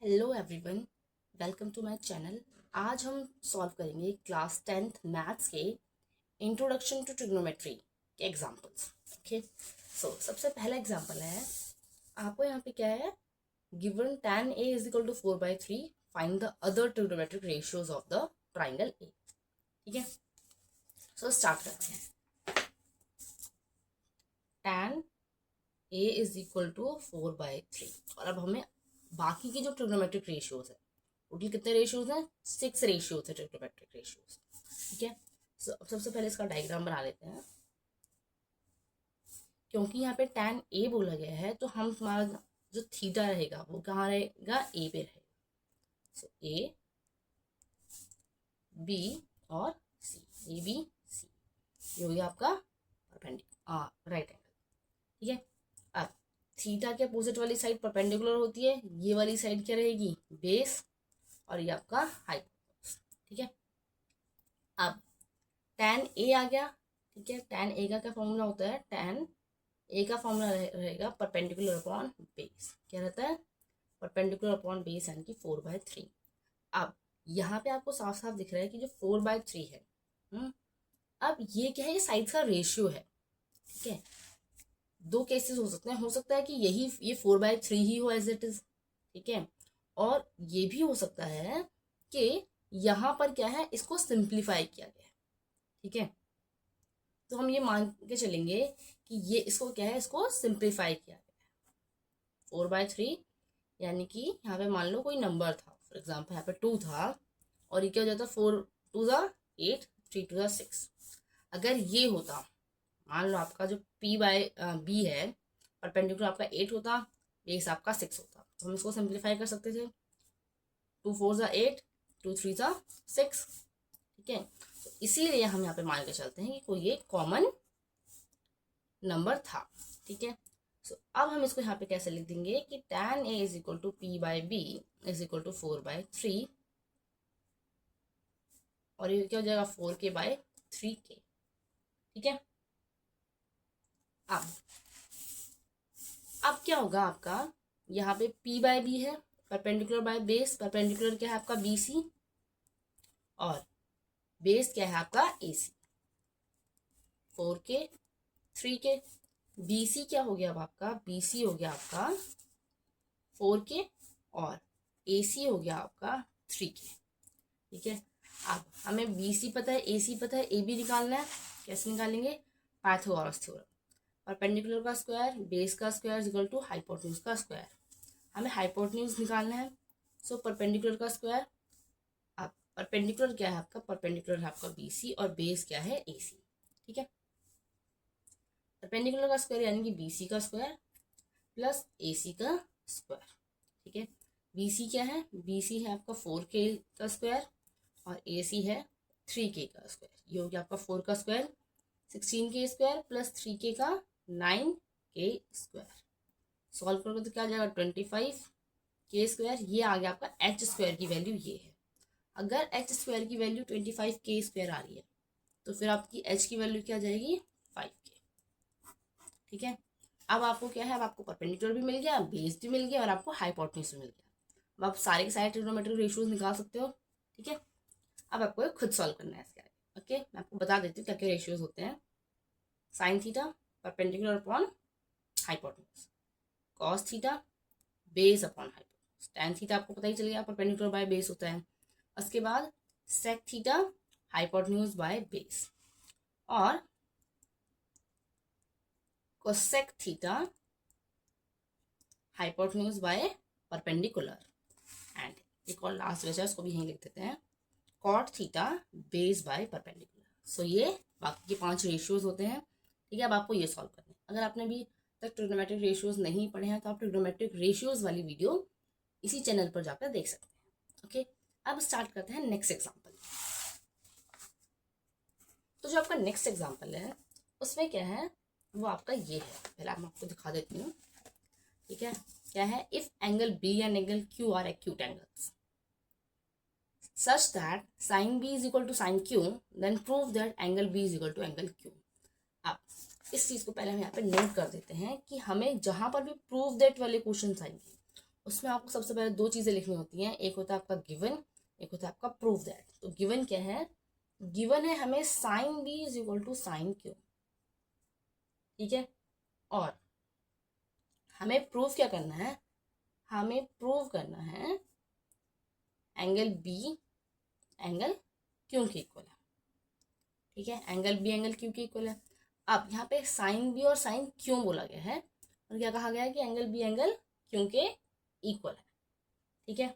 Hello everyone, welcome to my channel. आज हम solve करेंगे क्लास 10th मैथ्स के इंट्रोडक्शन टू ट्रिग्नोमेट्री के एग्जांपल्स। ओके, सो सबसे पहला एग्जांपल है, आपको यहाँ पे क्या है, given tan a is equal to 4/3, find the other trigonometric ratios of the triangle a। ठीक है, सो स्टार्ट करते हैं। tan a is equal to 4/3 और अब हमें बाकी की जो ट्रिग्नोमेट्रिक रेशियोज है, टोटल कितने रेशियोज हैं? 6 रेशियोज है ट्रिग्नोमेट्रिक रेशियोज। ठीक है, सबसे पहले इसका डायग्राम बना लेते हैं। क्योंकि यहाँ पे tan a बोला गया है तो हम हमारा जो थीटा रहेगा वो कहाँ रहेगा? a पे रहेगा। सो a b और c, a b c, ये हो गया आपका राइट एंगल। ठीक है, अब थीटा के अपोजिट वाली साइड परपेंडिकुलर होती है, ये वाली साइड क्या रहेगी? बेस, और ये आपका हाइपोटेन्यूज। ठीक है, अब tan a आ गया। ठीक है, tan a का क्या फॉर्मूला होता है? tan a का फॉर्मूला रहेगा परपेंडिकुलर अपॉन बेस। क्या रहता है? परपेंडिकुलर अपॉन बेस, यानी कि 4/3। अब यहाँ पे आपको साफ साफ दिख रहा है कि जो 4/3 है, अब ये क्या है? ये साइड्स का रेशियो है। ठीक है, दो केसेस हो सकते हैं, हो सकता है कि ये 4/3 ही हो एज इट इज। ठीक है, और ये भी हो सकता है कि यहाँ पर क्या है, इसको सिंप्लीफाई किया गया है। ठीक है, तो हम ये मान के चलेंगे कि ये इसको क्या है, इसको सिंप्लीफाई किया गया है। 4/3 यानी कि यहाँ पे मान लो कोई नंबर था, फॉर एग्जाम्पल यहाँ पे 2 था, और ये क्या हो जाता? 4 2 8, 3 2 6। अगर ये होता, मान लो आपका जो p/b है, परपेंडिकुलर आपका 8 होता, बेस आपका 6 होता, तो हम इसको सिंप्लीफाई कर सकते थे। 2 4 8, 2 3 6। ठीक है, तो इसीलिए हम यहाँ पे मान के चलते हैं कि कोई एक कॉमन नंबर था। ठीक है, सो अब हम इसको यहाँ पे कैसे लिख देंगे कि tan a is equal to p/b is equal to 4/3, और ये क्या हो जाएगा? 4k/3k। ठीक है, अब क्या होगा आपका? यहाँ पे p/b है, परपेंडिकुलर बाय बेस, परपेंडिकुलर क्या है आपका? bc, और बेस क्या है आपका? ac। 4k 3k, bc क्या हो गया अब आपका? bc हो गया आपका 4k, और ac हो गया आपका 3k। ठीक है, अब हमें bc पता है, ac पता है, ab निकालना है। कैसे निकालेंगे? Pythagoras theorem. परपेंडिकुलर का स्क्वायर, बेस का स्क्वायर इक्वल टू हाइपोटेन्यूज का स्क्वायर। हमें हाइपोटेन्यूज निकालना है, सो परपेंडिकुलर का स्क्वायर। अब परपेंडिकुलर क्या है आपका? परपेंडिकुलर है आपका bc, और बेस क्या है? ac। ठीक है, परपेंडिकुलर का स्क्वायर यानी कि bc का स्क्वायर प्लस ac का स्क्वायर। ठीक है, bc क्या है? bc है आपका 4k का स्क्वायर, और ac है 3k का स्क्वायर। ये हो गया आपका 4 का square 16k square plus 3k का 9k स्क्वायर। सॉल्व करोगे तो क्या आ जाएगा? 25k square. ये आ गया आपका h स्क्वायर की वैल्यू ये है। अगर h स्क्वायर की वैल्यू 25k स्क्वायर आ रही है तो फिर आपकी h की वैल्यू क्या आ जाएगी? 5k। ठीक है, अब आपको क्या है? अब आपको परपेंडिकुलर भी मिल गया, बेस भी मिल गया, और आपको हाइपोटेन्यूज भी मिल गया। अब आप सारे के सारे ट्रिग्नोमेट्रिक रेशियोज निकाल सकते हो। ठीक है, अब आपको खुद सॉल्व करना है इसके आगे। ओके, मैं आपको बता देती हूँ क्या क्या रेशियोज होते हैं। Sine theta perpendicular upon hypotenuse, cos theta base upon hypotenuse, tan theta आपको पता ही चल गया परपेंडिकुलर बाय बेस होता है। उसके बाद sec theta hypotenuse by base, और cosec theta hypotenuse by perpendicular, and एक और लास्ट बचा, उसको भी यहीं लिख देते हैं, cot theta base by perpendicular. So ये बाकी के 5 रेशियोज होते हैं। ठीक है, अब आपको ये सॉल्व करना है। अगर आपने अभी तक ट्रिग्नोमेट्रिक रेशियोज नहीं पढ़े हैं तो आप ट्रिग्नोमेट्रिक रेशियोज वाली वीडियो इसी चैनल पर जाकर देख सकते हैं। ओके, अब स्टार्ट करते हैं नेक्स्ट एग्जाम्पल। तो जो आपका नेक्स्ट एग्जाम्पल है उसमें क्या है, वो आपका ये है। पहले मैं आपको दिखा देती हूँ। ठीक है, क्या है? If angle B and angle Q are acute angles such that sin b is equal to sin q, then prove that angle b is equal to angle q। अब इस चीज को पहले हम यहाँ पे नोट कर देते हैं कि हमें जहां पर भी प्रूव दैट वाले क्वेश्चन आएंगे उसमें आपको सबसे पहले दो चीज़ें लिखनी होती हैं, एक होता है आपका गिवन, एक होता है आपका प्रूव दैट। तो गिवन क्या है, गिवन है हमें sine B is equal to sine Q, ठीक है। और हमें प्रूव क्या करना है, हमें प्रूव करना है एंगल बी एंगल क्यू के इक्वल है, ठीक है। एंगल बी एंगल क्यू के इक्वल है। अब यहाँ पे साइन बी और साइन क्यों बोला गया है, और क्या कहा गया है कि एंगल बी एंगल क्यू के इक्वल है, ठीक है।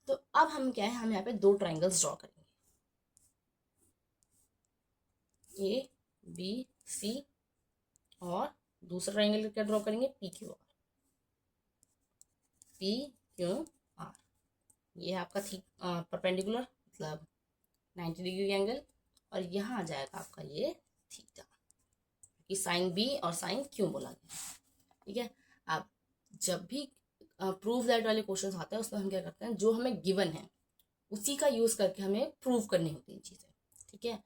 तो अब हम क्या है, हम यहाँ पे दो ट्राइंगल्स ड्रॉ करेंगे, ए बी सी, और दूसरा ट्राइंगल क्या ड्रॉ करेंगे, P Q R, P Q R. ये है आपका थी परपेंडिकुलर मतलब 90 डिग्री एंगल, और यहाँ आ जाएगा आपका ये थीटा, कि साइन बी और साइन क्यों बोला गया, ठीक है। अब जब भी प्रूव दैट वाले क्वेश्चंस आते हैं उसमें हम क्या करते हैं, जो हमें गिवन है उसी का यूज करके हमें प्रूव करनी होती है चीज़ें, ठीक है।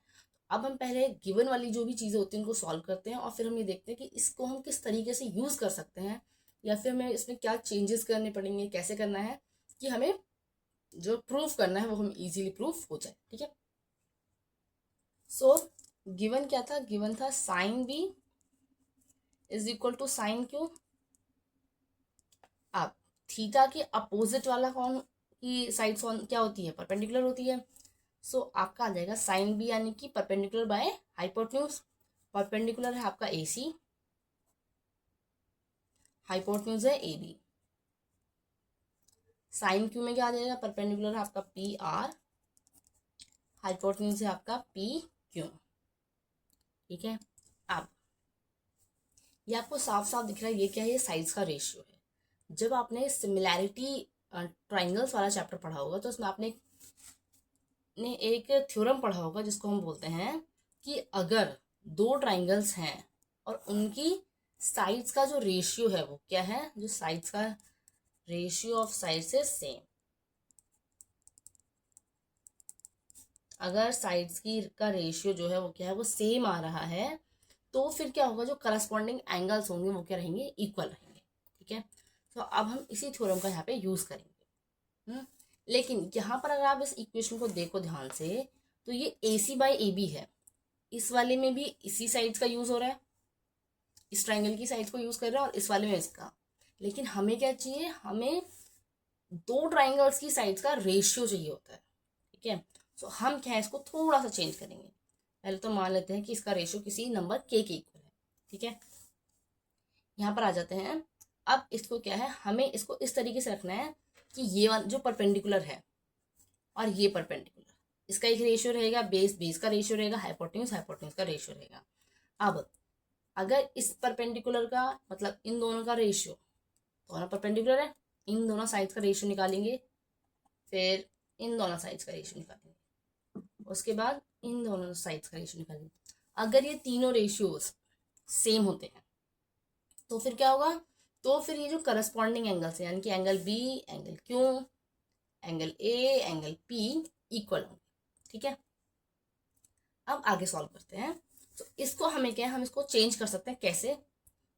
अब हम पहले गिवन वाली जो भी चीज़ें होती हैं उनको सॉल्व करते हैं, और फिर हम ये देखते हैं कि इसको हम किस तरीके से यूज़ कर सकते हैं, या फिर हमें इसमें क्या चेंजेस करने पड़ेंगे, कैसे करना है कि हमें जो प्रूफ करना है वो हम इजीली प्रूफ हो जाए, ठीक है। सो गिवन क्या था, गिवन था sine B is equal to sine Q. अब थीटा के अपोजिट वाला कौन की साइड क्या होती है, परपेंडिकुलर होती है। सो आपका आ जाएगा साइन बी यानी कि परपेंडिकुलर बाय हाइपोटेन्यूज, परपेंडिकुलर है आपका ए सी, हाइपोटेन्यूज है ए बी। साइन क्यू में क्या आ जाएगा, परपेंडिकुलर है आपका पी आर, हाइपोटेन्यूज है आपका पी क्यू, ठीक है। अब ये आपको साफ साफ दिख रहा है, ये क्या है, ये साइड्स का रेशियो है। जब आपने सिमिलैरिटी ट्राइंगल्स वाला चैप्टर पढ़ा होगा तो उसमें आपने एक थ्योरम पढ़ा होगा जिसको हम बोलते हैं कि अगर दो ट्राइंगल्स हैं और उनकी साइड्स का जो रेशियो है वो क्या है, जो साइड्स का ratio of sides is same, अगर साइड्स की का रेशियो जो है वो क्या है, वो सेम आ रहा है, तो फिर क्या होगा, जो करस्पॉन्डिंग एंगल्स होंगे वो क्या रहेंगे, इक्वल रहेंगे, ठीक है। तो अब हम इसी थ्योरम का यहाँ पे यूज करेंगे। लेकिन यहाँ पर अगर आप इस इक्वेशन को देखो ध्यान से, तो ये ए सी बाई ए बी है, इस वाले में भी इसी साइड्स का यूज हो रहा है, इस ट्राइंगल की साइड्स को यूज कर रहा है, और इस वाले में इसका। लेकिन हमें क्या चाहिए, हमें दो ट्राइंगल्स की साइड्स का रेशियो चाहिए होता है, ठीक है। सो हम क्या है, इसको थोड़ा सा चेंज करेंगे। पहले तो मान लेते हैं कि इसका रेशियो किसी नंबर के इक्वल है, ठीक है। यहाँ पर आ जाते हैं। अब इसको क्या है, हमें इसको इस तरीके से रखना है कि ये वाला जो परपेंडिकुलर है और ये परपेंडिकुलर, इसका एक रेशियो रहेगा, बेस बेस का रेशियो रहेगा, हाइपोटेन्यूज हाइपोटेन्यूज का रेशियो रहेगा। अब अगर इस परपेंडिकुलर का मतलब इन दोनों का रेशियो, दोनों परपेंडिकुलर है, इन दोनों साइड्स का रेशियो निकालेंगे, फिर इन दोनों साइड्स का रेशियो निकालेंगे, उसके बाद इन दोनों साइड्स का रेशियो निकालेंगे। अगर ये तीनों रेशियोज सेम होते हैं तो फिर क्या होगा, तो फिर ये जो करस्पॉन्डिंग एंगल्स है यानी कि angle B angle Q angle A angle P equal होंगे, ठीक है। अब आगे सॉल्व करते हैं। तो इसको हमें क्या है, हम इसको चेंज कर सकते हैं कैसे,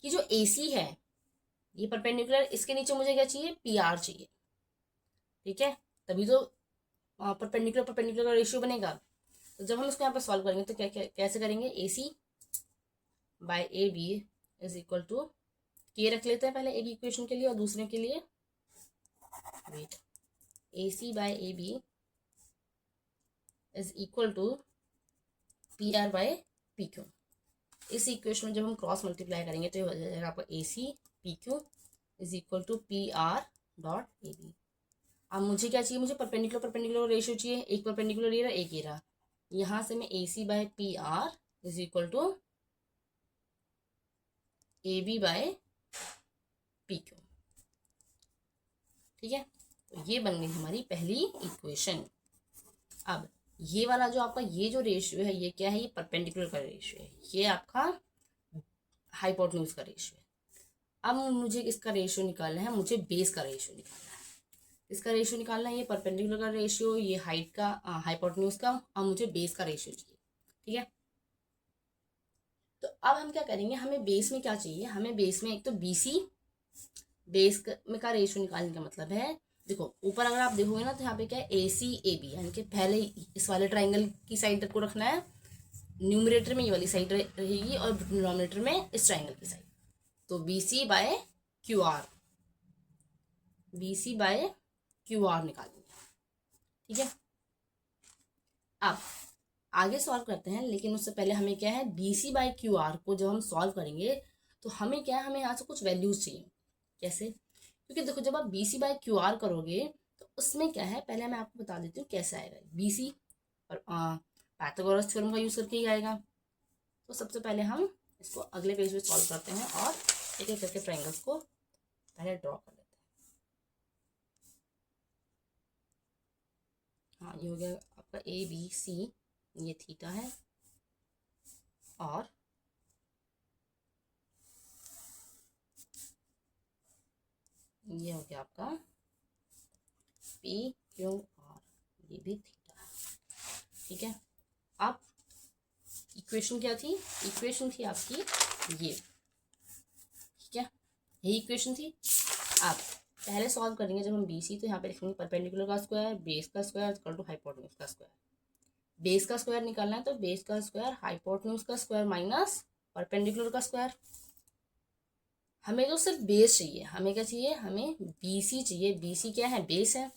कि जो ए सी है ये परपेंडिकुलर, इसके नीचे मुझे क्या चाहिए, पी आर चाहिए, ठीक है। तभी तो परपेंडिकुलर परपेंडिकुलर का रेशियो बनेगा। तो जब हम इसको यहाँ पर सॉल्व करेंगे तो कैसे करेंगे, A C by A B is equal to, के रख लेते हैं पहले एक इक्वेशन के लिए, और दूसरे के लिए wait, A C by A B is equal to P R by P Q. इस इक्वेशन में जब हम क्रॉस मल्टीप्लाई करेंगे तो ये हो जाएगा आपका A C P Q is equal to P R dot A B. अब मुझे क्या चाहिए, मुझे परपेंडिकुलर परपेंडिकुलर रेशियो चाहिए, एक परपेंडिकुलर ये रहा एक ये रहा, यहाँ से मैं A C by P R is equal to A B by P Q, ठीक है। तो ये बन गई हमारी पहली इक्वेशन। अब ये वाला जो आपका ये जो रेशियो है ये क्या है, ये परपेंडिकुलर का रेशियो है, ये आपका हाइपोटेन्यूज का रेशियो है। अब मुझे इसका रेशियो निकालना है, मुझे बेस का रेशियो निकालना है, इसका रेशियो निकालना है, ये परपेंडिकुलर का रेशियो, ये हाइट का हाइपोटेन्यूज का, अब मुझे बेस का रेशियो चाहिए, ठीक है। तो अब हम क्या करेंगे, हमें बेस में क्या चाहिए, हमें बेस में एक तो बी सी बेस में का रेशियो निकालने का मतलब है, देखो ऊपर अगर आप देखोगे ना तो यहाँ पे क्या है ACAB, यानी कि पहले इस वाले ट्राइंगल की साइड को रखना है, न्यूमरेटर में ये वाली साइड रहेगी और डिनोमिनेटर में इस ट्राइंगल की साइड। तो BC/QR, BC/QR निकालेंगे। ठीक है, अब आगे सॉल्व करते हैं, लेकिन उससे पहले हमें क्या है BC/QR को जब हम सॉल्व करेंगे तो हमें क्या है, हमें यहाँ से कुछ वैल्यूज चाहिए। कैसे? क्योंकि देखो जब आप BC/QR करोगे तो उसमें क्या है, पहले मैं आपको बता देती हूँ कैसे आएगा। BC और पाइथागोरस थ्योरम का यूज करके ही आएगा। तो सबसे पहले हम इसको अगले पेज पे सॉल्व करते हैं और एक एक करके ट्राइंगल्स को पहले ड्रॉ कर लेते हैं। हाँ, ये हो गया आपका ABC, ये थीटा है, और ये हो गया आपका PQR, ये भी थीटा है। ठीक है, अब इक्वेशन क्या थी? इक्वेशन थी आपकी ये। ठीक है, यही इक्वेशन थी। अब पहले सॉल्व करेंगे जब हम BC, तो यहाँ पे लिखेंगे परपेंडिकुलर का स्क्वायर, बेस का स्क्वायर इक्वल टू हाइपोटेन्यूज का स्क्वायर। बेस का स्क्वायर निकालना है तो बेस का स्क्वायर हाइपोटेन्यूज का स्क्वायर माइनस परपेंडिकुलर का स्क्वायर। हमें तो सिर्फ बेस चाहिए, हमें क्या चाहिए, हमें BC चाहिए। BC क्या है? बेस है।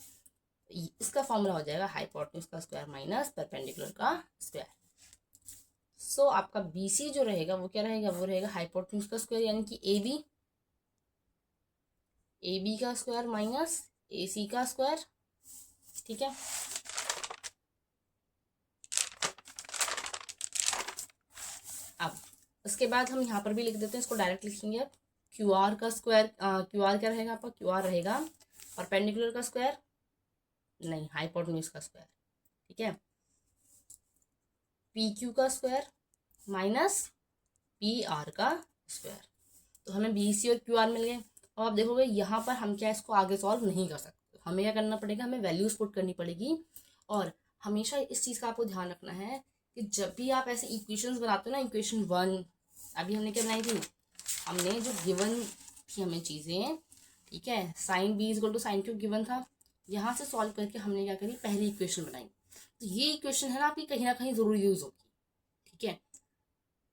इसका फॉर्मूला हो जाएगा हाइपोटेन्यूज का स्क्वायर माइनस परपेंडिकुलर का स्क्वायर। सो आपका BC जो रहेगा वो क्या रहेगा, वो रहेगा हाइपोटेन्यूज का स्क्वायर, यानी कि AB का स्क्वायर माइनस AC का स्क्वायर। ठीक है, अब उसके बाद हम यहाँ पर भी लिख देते हैं, इसको डायरेक्ट लिखेंगे। अब QR का स्क्वायर, QR क्या रहेगा आपका? QR रहेगा परपेंडिकुलर का स्क्वायर, नहीं हाइपोटेन्यूज का स्क्वायर। ठीक है, PQ का स्क्वायर माइनस PR का स्क्वायर। तो हमें BC और QR मिल गए। अब आप देखोगे यहाँ पर हम क्या इसको आगे सॉल्व नहीं कर सकते, हमें क्या करना पड़ेगा, हमें वैल्यूज पुट करनी पड़ेगी। और हमेशा इस चीज़ का आपको ध्यान रखना है कि जब भी आप ऐसे इक्वेशंस बनाते हो ना, इक्वेशन 1 अभी हमने क्या बनाई थी, हमने जो गिवन थी हमें चीज़ें, ठीक है, sin B = sin Q given था, यहाँ से सॉल्व करके हमने क्या करी, पहली इक्वेशन बनाई। तो ये इक्वेशन है ना आपकी कहीं ना कहीं ज़रूर यूज होगी। ठीक है,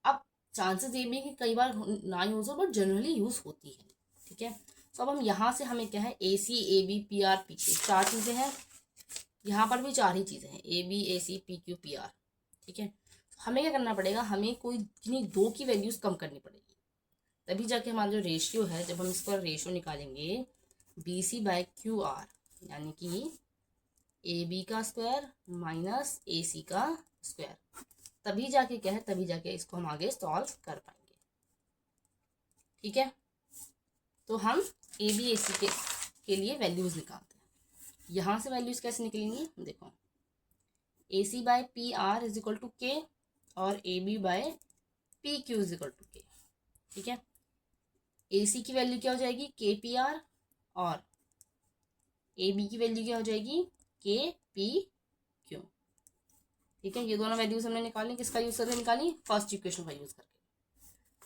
अब चांसेस ये भी कि कई बार ना यूज हो, बट जनरली यूज होती है। ठीक है, तो अब हम यहाँ से हमें क्या है ACAB PR PQ, चार चीज़ें हैं। यहाँ पर भी चार ही चीज़ें हैं, AB AC PQ PR। ठीक है, हमें क्या करना पड़ेगा, हमें कोई किन्हीं दो की वैल्यूज कम करनी पड़ेगी, तभी जाके हमारा जो रेशियो है, जब हम इसका रेशियो निकालेंगे BC/QR, यानी कि AB का स्क्वायर माइनस AC का स्क्वायर, तभी जाके क्या है, तभी जाके इसको हम आगे सॉल्व कर पाएंगे। ठीक है, तो हम ABAC के लिए वैल्यूज निकालते हैं। यहाँ से वैल्यूज कैसे निकलेंगी, देखो AC/PR = K और AB/PQ = K। ठीक है, AC की वैल्यू क्या हो जाएगी, KPR, और AB की वैल्यू क्या हो जाएगी, KPQ। ठीक है, ये दोनों वैल्यूज हमने निकाली, किसका यूज करके निकाली, फर्स्ट इक्वेशन का यूज करके।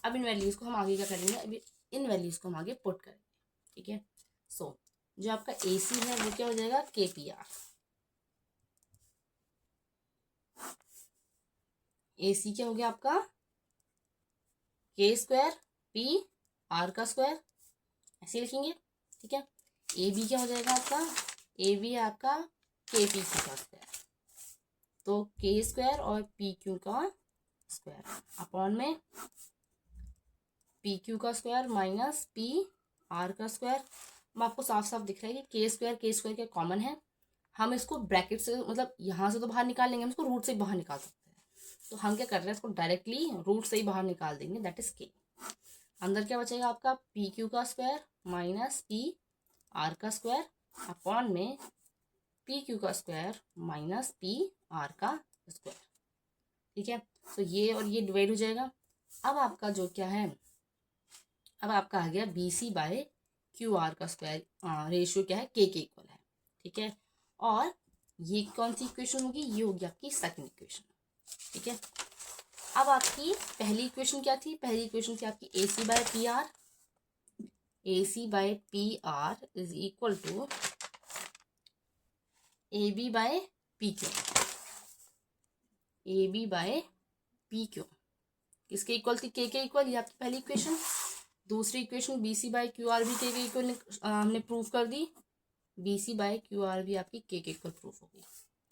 अब इन वैल्यूज को हम आगे क्या करेंगे, अभी इन वैल्यूज को हम आगे पुट करेंगे। ठीक है, सो जो आपका AC है वो क्या हो जाएगा, KPR। AC क्या हो गया आपका, K² PR का स्क्वायर, ऐसे लिखेंगे। ठीक है, AB क्या हो जाएगा आपका, AB है आपका KPQ का स्क्वायर, तो K² और PQ का स्क्वायर अपॉन में PQ का स्क्वायर माइनस PR का स्क्वायर। अब आपको साफ साफ दिख रहा है कि K² क्या कॉमन है, हम इसको ब्रैकेट से, मतलब यहाँ से तो बाहर निकाल लेंगे, हम इसको रूट से ही बाहर निकाल सकते हैं। तो हम क्या कर रहे हैं, इसको डायरेक्टली रूट से ही बाहर निकाल देंगे, दैट इज K। अंदर क्या बचेगा आपका, PQ का स्क्वायर माइनस PR का स्क्वायर अपॉन में PQ का स्क्वायर माइनस PR का स्क्वायर। ठीक है, तो ये और ये डिवाइड हो जाएगा। अब आपका जो क्या है, अब आपका आ गया BC/QR का स्क्वायर, रेशियो क्या है, K के इक्वल है। ठीक है, और ये कौन सी इक्वेशन होगी, ये होगी आपकी सेकंड इक्वेशन। ठीक है, अब आपकी पहली इक्वेशन क्या थी, पहली इक्वेशन थी आपकी AC/PR। AC by PR is equal to AB by PQ। AB by PQ किसके इक्वल थी? K के इक्वल। ये आपकी पहली इक्वेशन। दूसरी इक्वेशन BC बाय QR भी K के इक्वल हमने प्रूव कर दी। BC बाय QR भी आपकी K के इक्वल प्रूफ होगी।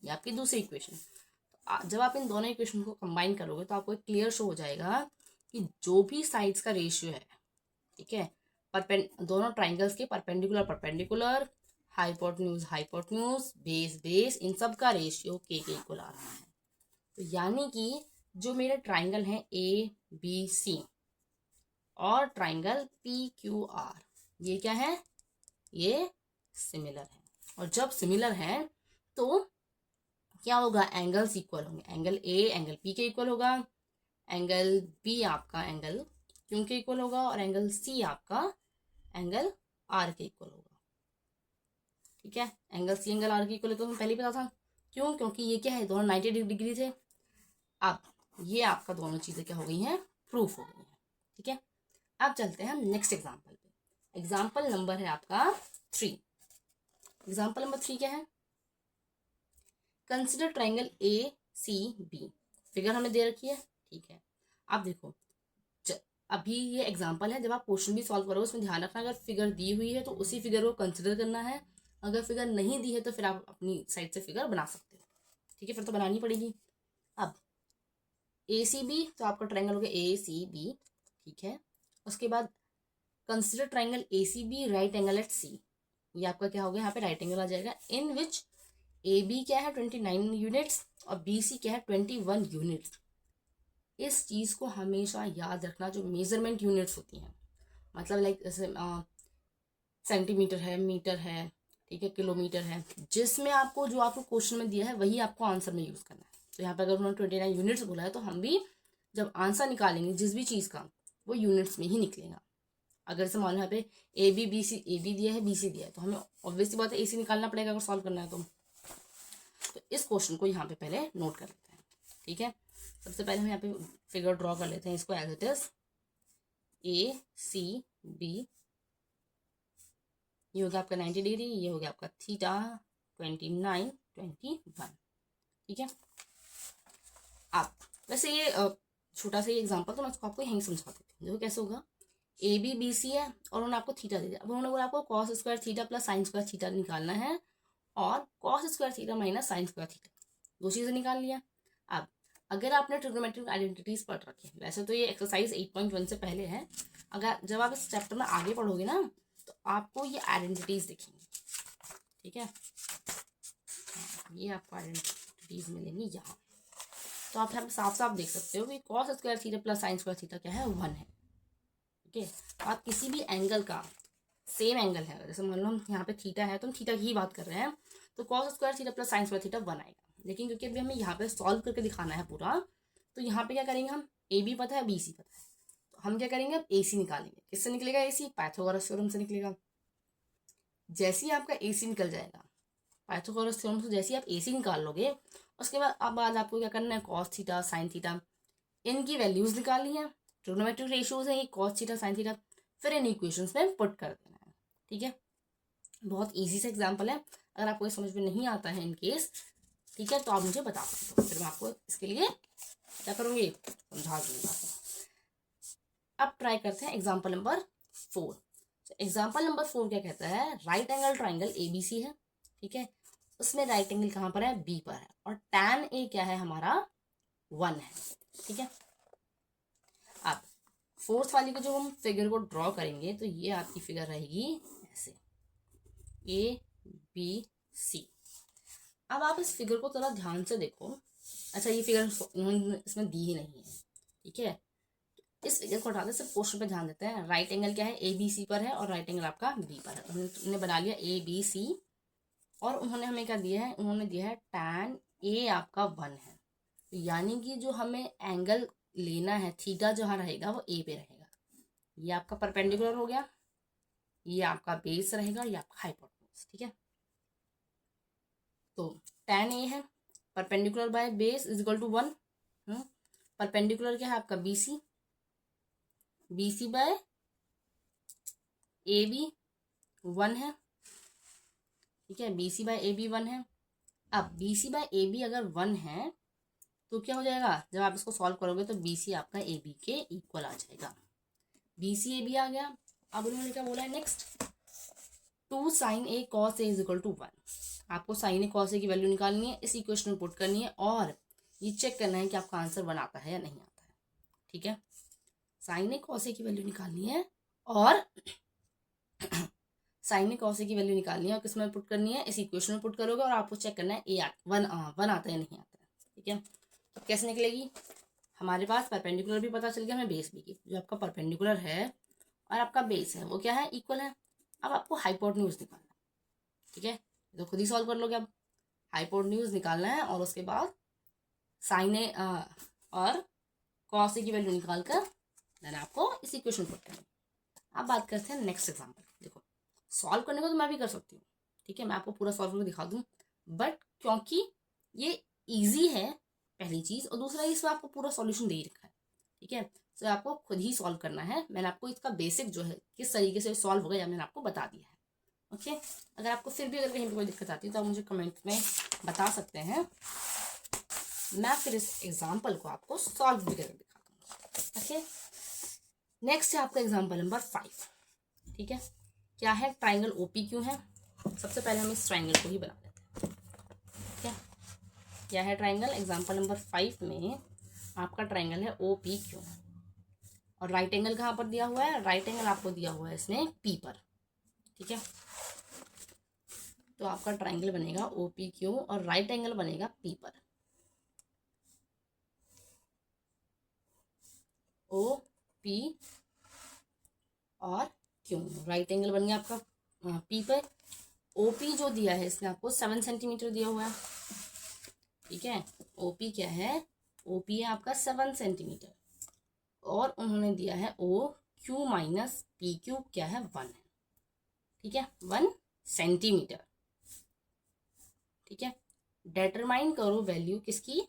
ये आपकी दूसरी इक्वेशन। जब आप इन दोनों इक्वेशन को कंबाइन करोगे तो आपको क्लियर शो हो जाएगा कि जो भी साइड्स का रेशियो है, ठीक है, दोनों ट्राइंगल्स के perpendicular perpendicular, hypotenuse hypotenuse, base base, इन सब का रेशियो के इक्वल आ रहा है। तो यानी कि जो मेरे ट्राइंगल हैं ABC और ट्राइंगल PQR, ये क्या है? ये सिमिलर है। और जब सिमिलर है तो क्या होगा? एंगल्स इक्वल होंगे। एंगल A एंगल P के इक्वल होगा, एंगल B आपका एंगल Q के इक्वल होगा, और एंगल C आपका एंगल R के इक्वल होगा। ठीक है, एंगल C एंगल R के इक्वल है तो पहले ही पता था। क्यों? क्योंकि ये क्या है, दोनों 90 डिग्री थे। अब ये आपका दोनों चीजें क्या हो गई हैं? प्रूफ हो गई हैं। ठीक है, अब चलते हैं नेक्स्ट एग्जाम्पल पे। एग्जाम्पल नंबर है आपका 3। एग्जाम्पल नंबर 3 क्या है? Consider triangle ACB। फिगर हमें दे रखी है। ठीक है, आप देखो, अभी ये एग्जाम्पल है। जब आप क्वेश्चन भी सॉल्व करोगे उसमें ध्यान रखना, अगर फिगर दी हुई है तो उसी फिगर को कंसिडर करना है। अगर फिगर नहीं दी है तो फिर आप अपनी साइड से फिगर बना सकते हो। ठीक है, फिर तो बनानी पड़ेगी। अब ACB तो आपका ट्राइंगल हो गया ACB। ठीक है, उसके बाद consider triangle ACB right angle at C। ये आपका क्या हो गया? यहाँ पे राइट एंगल आ जाएगा, इन विच AB क्या है 29 यूनिट्स और BC क्या है 21 यूनिट्स। इस चीज को हमेशा याद रखना, जो मेजरमेंट यूनिट्स होती हैं, मतलब लाइक जैसे सेंटीमीटर है, मीटर है, ठीक है, किलोमीटर है, जिसमें आपको जो आपको क्वेश्चन में दिया है वही आपको आंसर में यूज करना है। तो यहाँ पे अगर उन्होंने 29 यूनिट्स बोला है तो हम भी जब आंसर निकालेंगे जिस भी चीज का, वो यूनिट्स में ही निकलेगा। अगर से मान लो यहाँ पे AB दिया है, BC दिया है, तो हमें ऑब्वियसली बात है AC निकालना पड़ेगा अगर सॉल्व करना है तो इस क्वेश्चन को यहाँ पे पहले नोट कर लेते हैं। ठीक है, सबसे पहले हम यहाँ पे फिगर ड्रॉ कर लेते हैं इसको एज इट इज ACB। ये हो गया आपका 90 डिग्री, ये हो गया आपका थीटा 29 21। ठीक है, आप वैसे ये छोटा सा ये एग्जांपल तो मैं इसको आपको यहीं समझा देती हूँ। देखो कैसे होगा। ABBC है और उन्होंने आपको थीटा दे दिया। अब उन्होंने बोला आपको cos square theta plus sine square theta निकालना है, और cos square theta minus sine square theta, दो चीजें निकाल लिया। अब अगर आपने ट्रिग्नोमेट्रिक आइडेंटिटीज पढ़ रखी है, वैसे तो ये एक्सरसाइज 8.1 से पहले है, अगर जब आप इस चैप्टर में आगे पढ़ोगे ना तो आपको ये आइडेंटिटीज दिखेंगी। ठीक है, ये आपको आइडेंटिटीज मिलेंगी यहाँ। तो आप यहाँ पे साफ साफ देख सकते हो कि cos square theta plus sine square theta क्या है? 1 है। ठीक है, आप किसी भी एंगल का सेम एंगल है, जैसे मान लो हम यहाँ पे थीटा है तो हम थीटा की ही बात कर रहे हैं, तो cos square theta plus sine square theta 1 आएगा। लेकिन क्योंकि अभी हमें यहाँ पे सॉल्व करके दिखाना है पूरा, तो यहाँ पे क्या करेंगे, हम AB पता है, BC पता है, तो हम क्या करेंगे, अब AC निकालेंगे। किससे निकलेगा AC? पाइथागोरस थ्योरम से निकलेगा। जैसे ही आपका AC निकल जाएगा पाइथागोरस थ्योरम से, जैसे ही आप AC निकाल लोगे, उसके बाद आपको क्या करना है, कॉस थीटा साइन थीटा इनकी वैल्यूज निकालनी है। ट्रिग्नोमेट्रिक रेशियोज है ये कॉस थीटा साइन थीटा, फिर इन इक्वेशंस में पुट कर देना है। ठीक है, बहुत इजी सा एग्जांपल है। अगर आपको समझ में नहीं आता है इन केस, ठीक है, तो आप मुझे बता सकते हो, फिर मैं आपको इसके लिए क्या करूँगी, समझा दूंगा। अब ट्राई करते हैं एग्जाम्पल नंबर 4। एग्जाम्पल नंबर 4 क्या कहता है, राइट एंगल ट्राइंगल ABC है। ठीक है, उसमें राइट एंगल कहाँ पर है? B पर है, और tan A क्या है हमारा? 1 है। ठीक है, अब फोर्थ वाली को जो हम फिगर को ड्रॉ करेंगे तो ये आपकी फिगर रहेगी ऐसे ABC। अब आप इस फिगर को थोड़ा ध्यान से देखो। अच्छा, ये फिगर इसमें दी ही नहीं है। ठीक है, इस फिगर को हटाते सिर्फ क्वेश्चन पे ध्यान देते हैं। राइट एंगल क्या है? ABC पर है, और राइट एंगल आपका B पर है। तो हमने बना लिया ABC, और उन्होंने हमें क्या दिया है? उन्होंने दिया है tan A आपका 1 है। यानी कि जो हमें एंगल लेना है, थीटा जहाँ रहेगा वो A पे रहेगा। ये आपका परपेंडिकुलर हो गया, ये आपका बेस रहेगा, ये आपका हाइपोटेन्यूज। ठीक है, तो tan A है, perpendicular by base is equal to 1। Perpendicular क्या है आपका? BC, BC by A B 1 है, ठीक है, B C by A B 1 है। अब B C by A B अगर 1 है तो क्या हो जाएगा, जब आप इसको सॉल्व करोगे तो बी सी आपका ए बी के इक्वल आ जाएगा। बी सी ए बी आ गया। अब उन्होंने क्या बोला है next, 2 sin a cos a is equal to 1। आपको sin a cos a की वैल्यू निकालनी है, इस इक्वेशन में पुट करनी है और ये चेक करना है कि आपका आंसर 1 आता है या नहीं आता है। ठीक है, sin a cos a की वैल्यू निकालनी है और sin a cos a की वैल्यू निकालनी है और किस में पुट करनी है, इस इक्वेशन में पुट करोगे और आपको चेक करना है ए 1 आता है या नहीं आता है। ठीक है, तो कैसे निकलेगी, हमारे पास परपेंडिकुलर भी पता चल गया, हमें बेस भी की। जो आपका परपेंडिकुलर है और आपका बेस है वो क्या है, इक्वल है। अब आपको हाइपोटेन्यूज निकालना है। ठीक है, तो खुद ही सॉल्व कर लोगे। अब हाइपोटेन्यूज निकालना है और उसके बाद साइन ए और कॉस ए की वैल्यू निकाल कर देन आपको इस इक्वेशन पुट करनी है। अब बात करते हैं नेक्स्ट एग्जाम्पल। देखो, सॉल्व करने को तो मैं भी कर सकती हूँ, ठीक है, मैं आपको पूरा सॉल्व करके दिखा दूँ, बट क्योंकि ये ईजी है पहली चीज़, और दूसरा इसमें आपको पूरा सॉल्यूशन दे ही रखा है। ठीक है, तो आपको खुद ही सॉल्व करना है। मैंने आपको इसका बेसिक जो है किस तरीके से सॉल्व होगा या मैंने आपको बता दिया है। ओके, अगर आपको फिर भी अगर कहीं पर कोई दिक्कत आती है तो आप मुझे कमेंट में बता सकते हैं, मैं फिर इस एग्जाम्पल को आपको सॉल्व भी करके दिखा दूँगी। ओके, नेक्स्ट है आपका एग्जाम्पल नंबर 5। ठीक है, क्या है, ट्राइंगल ओपी क्यों है। सबसे पहले हम इस ट्राइंगल को ही बना लेते हैं। ठीक है, क्या है ट्राइंगल, एग्जाम्पल नंबर 5 में आपका ट्राइंगल है ओ पी क्यू और राइट एंगल कहाँ पर दिया हुआ है, राइट एंगल आपको दिया हुआ है इसने पी पर। ठीक है, तो आपका ट्राइंगल बनेगा ओ पी क्यू और राइट एंगल बनेगा पी पर। ओ पी और क्यू, राइट एंगल बन गया आपका पी पर। ओपी जो दिया है इसने आपको 7 सेंटीमीटर दिया हुआ है। ठीक है, ओपी क्या है, ओपी है आपका 7 सेंटीमीटर और उन्होंने दिया है O Q minus P Q क्या है 1 है। ठीक है, 1 सेंटीमीटर। ठीक है, डिटरमाइन करो वैल्यू किसकी,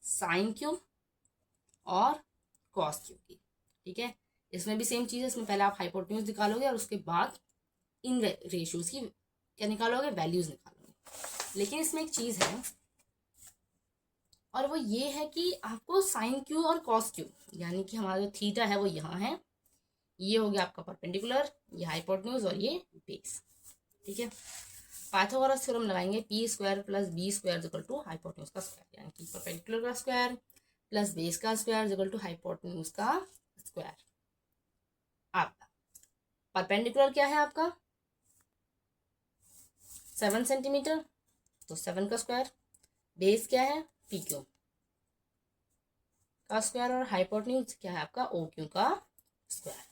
साइन क्यू और कॉस क्यू की। ठीक है, इसमें भी सेम चीज़ है, इसमें पहले आप हाइपोटेन्यूज निकालोगे और उसके बाद इन रेशियोज की क्या निकालोगे, वैल्यूज निकालोगे। लेकिन इसमें एक चीज़ है और वो ये है कि आपको साइन क्यू और कॉस क्यू, यानी कि हमारा जो थीटा है वो यहाँ है, ये हो गया आपका परपेंडिकुलर, ये हाइपोटेन्यूज और ये बेस। ठीक है, पाइथागोरस थ्योरम लगाएंगे, P square plus B square equal to hypotenuse का स्क्वायर, यानी कि परपेंडिकुलर का स्क्वायर प्लस बेस का स्क्वायर इक्वल टू हाइपोटेन्यूज का स्क्वायर। आपका परपेंडिकुलर क्या है आपका 7 सेंटीमीटर, तो 7 का स्क्वायर, बेस क्या है पी क्यू का स्क्वायर और हाइपोटेन्यूज क्या है आपका ओ क्यू का स्क्वायर।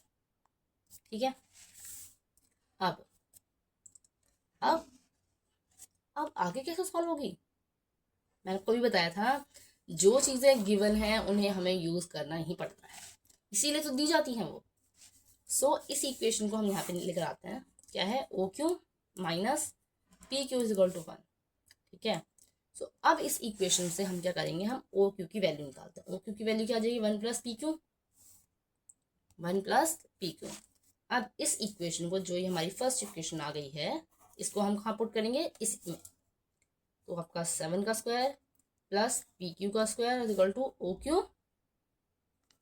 ठीक है, अब अब अब आगे कैसे सॉल्व होगी, मैंने आपको भी बताया था जो चीज़ें गिवन हैं उन्हें हमें यूज़ करना ही पड़ता है, इसीलिए तो दी जाती हैं वो। सो इस इक्वेशन को हम यहाँ पे लेकर आते हैं, क्या है O Q minus P Q is equal to 1। ठीक है, सो अब इस इक्वेशन से हम क्या करेंगे, हम ओ क्यू की वैल्यू निकालते हैं। ओ क्यू की वैल्यू क्या आ जाएगी, 1 plus P Q, 1 plus P Q. अब इस इक्वेशन को, जो ये हमारी फर्स्ट इक्वेशन आ गई है, इसको हम कहाँ पुट करेंगे, इसमें। तो आपका 7 का स्क्वायर प्लस पी क्यू का square is equal to O Q,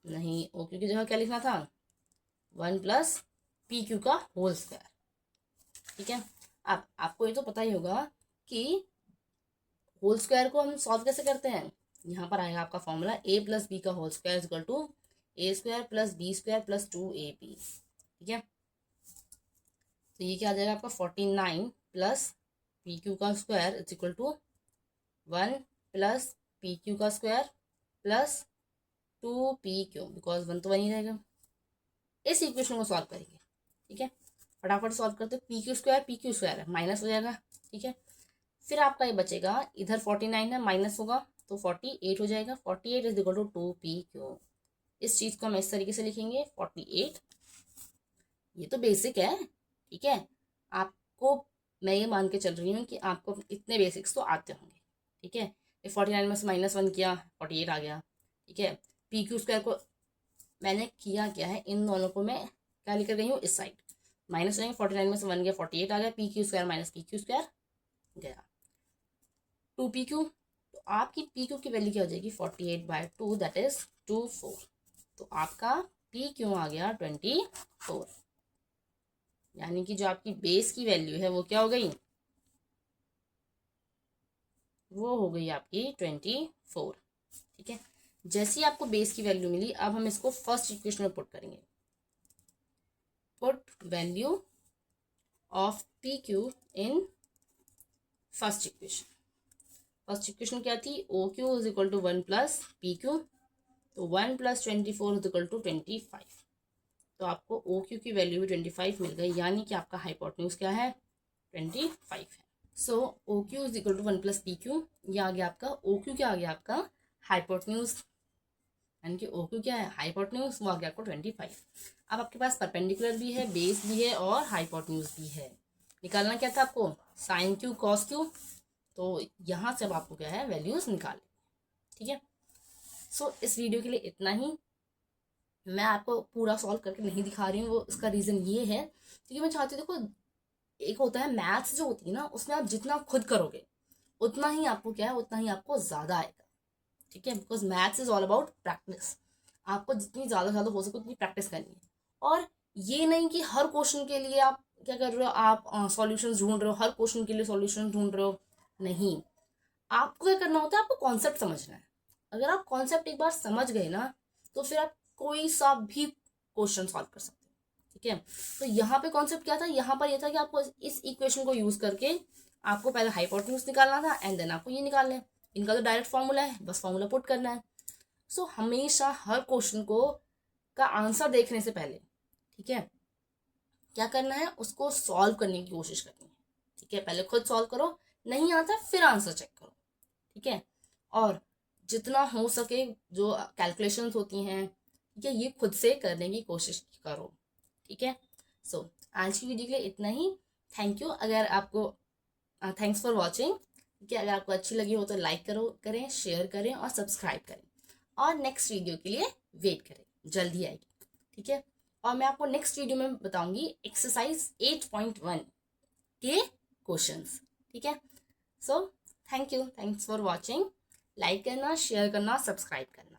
नहीं ओ क्यू की जगह क्या लिखना था, 1 प्लस पी क्यू का होल स्क्वायर। ठीक है, अब आपको ये तो पता ही होगा कि होल स्क्वायर को हम सॉल्व कैसे करते हैं। यहाँ पर आएगा आपका फॉर्मूला ए प्लस बी का whole square equal to A square plus B square plus 2ab। ठीक है, तो ये क्या आ जाएगा आपका 49 प्लस पी क्यू का square is equal to 1 plus P Q का स्क्वायर प्लस 2pq, बिकॉज 1 तो 1 ही रहेगा। इस इक्वेशन को सॉल्व करेंगे। ठीक है, फटाफट सॉल्व करते, पी क्यू स्क्वायर है, माइनस हो जाएगा। ठीक है, फिर आपका ये बचेगा, इधर 49 है, माइनस होगा तो 48 हो जाएगा। 48 इज इक्वल टू 2pq। इस चीज़ को हम इस तरीके से लिखेंगे 48। ये तो बेसिक है, ठीक है, आपको मैं ये मान के चल रही हूँ कि आपको इतने बेसिक्स तो आते होंगे। ठीक है, ये 49 में से -1 किया 48 आ गया। ठीक है, पी क्यू स्क्वायर को मैंने किया क्या है, इन दोनों को मैं क्या लेकर गई हूँ, इस साइड, माइनस करेंगे, 49 में से 1 गया 48 आ गया, P Q square minus P Q square गया 2pq। तो आपकी pq की वैल्यू क्या हो जाएगी 48/2 दैट इज 24। तो आपका pq आ गया 24, यानी कि जो आपकी बेस की वैल्यू है वो क्या हो गई, वो हो गई आपकी 24। ठीक है, जैसे ही आपको बेस की वैल्यू मिली, अब हम इसको फर्स्ट इक्वेशन में पुट करेंगे। Put value of P Q in first equation. First equation क्या थी, O Q is equal to 1 plus P Q, तो 1 प्लस 24 इज इक्वल टू 25। तो आपको ओ क्यू की वैल्यू भी 25 मिल गई, यानी कि आपका हाइपोटेन्यूज क्या है 25 है। So O Q is equal to 1 plus P Q, ये आ गया आपका ओ क्यू, क्या आ गया आपका हाइपोटेन्यूज, यानी कि ओ क्यू क्या है हाइपोटेन्यूज, वो आ गया आपको 25। अब आपके पास परपेंडिकुलर भी है, बेस भी है और हाइपोटेन्यूज भी है। निकालना क्या था आपको, साइन क्यू कॉस क्यू, तो यहाँ से अब आपको क्या है वैल्यूज निकाल। ठीक है, सो इस वीडियो के लिए इतना ही। मैं आपको पूरा सॉल्व करके नहीं दिखा रही हूँ, वो इसका रीज़न ये है क्योंकि मैं चाहती हूँ, देखो एक होता है मैथ्स जो होती है ना, उसमें आप जितना खुद करोगे उतना ही आपको क्या है, उतना ही आपको ज़्यादा आएगा। ठीक है, because maths is all about practice. आपको जितनी ज़्यादा हो सके उतनी प्रैक्टिस करनी है। और ये नहीं कि हर क्वेश्चन के लिए आप क्या कर रहे हो, आप सॉल्यूशंस ढूंढ रहे हो, हर क्वेश्चन के लिए सॉल्यूशन ढूंढ रहे हो, नहीं। आपको क्या करना होता है, आपको कॉन्सेप्ट समझना है। अगर आप कॉन्सेप्ट एक बार समझ गए ना, तो फिर आप कोई सा भी क्वेश्चन सॉल्व कर सकते हैं। ठीक है, तो यहाँ पे कॉन्सेप्ट क्या था, यहाँ पर यह था कि आपको इस इक्वेशन को यूज करके आपको पहले हाइपोटेन्यूज निकालना था, एंड देन आपको ये निकालना है। इनका तो डायरेक्ट फॉर्मूला है, बस फॉर्मूला पुट करना है। सो हमेशा हर क्वेश्चन को का आंसर देखने से पहले, ठीक है, क्या करना है, उसको सॉल्व करने की कोशिश करनी है। ठीक है, पहले खुद सॉल्व करो, नहीं आता फिर आंसर चेक करो। ठीक है, और जितना हो सके जो कैलकुलेशंस होती हैं, ठीक है, ये खुद से करने की कोशिश करो। ठीक है, सो आज की वीडियो के लिए इतना ही। Thank you. अगर आपको थैंक्स फॉर वॉचिंग। ठीक है, अगर आपको अच्छी लगी हो तो लाइक करें, शेयर करें और सब्सक्राइब करें, और नेक्स्ट वीडियो के लिए वेट करें, जल्दी आएगी। ठीक है, और मैं आपको नेक्स्ट वीडियो में बताऊंगी एक्सरसाइज 8.1 के क्वेश्चंस। ठीक है, so thanks for watching. Like करना, शेयर करना, सब्सक्राइब करना।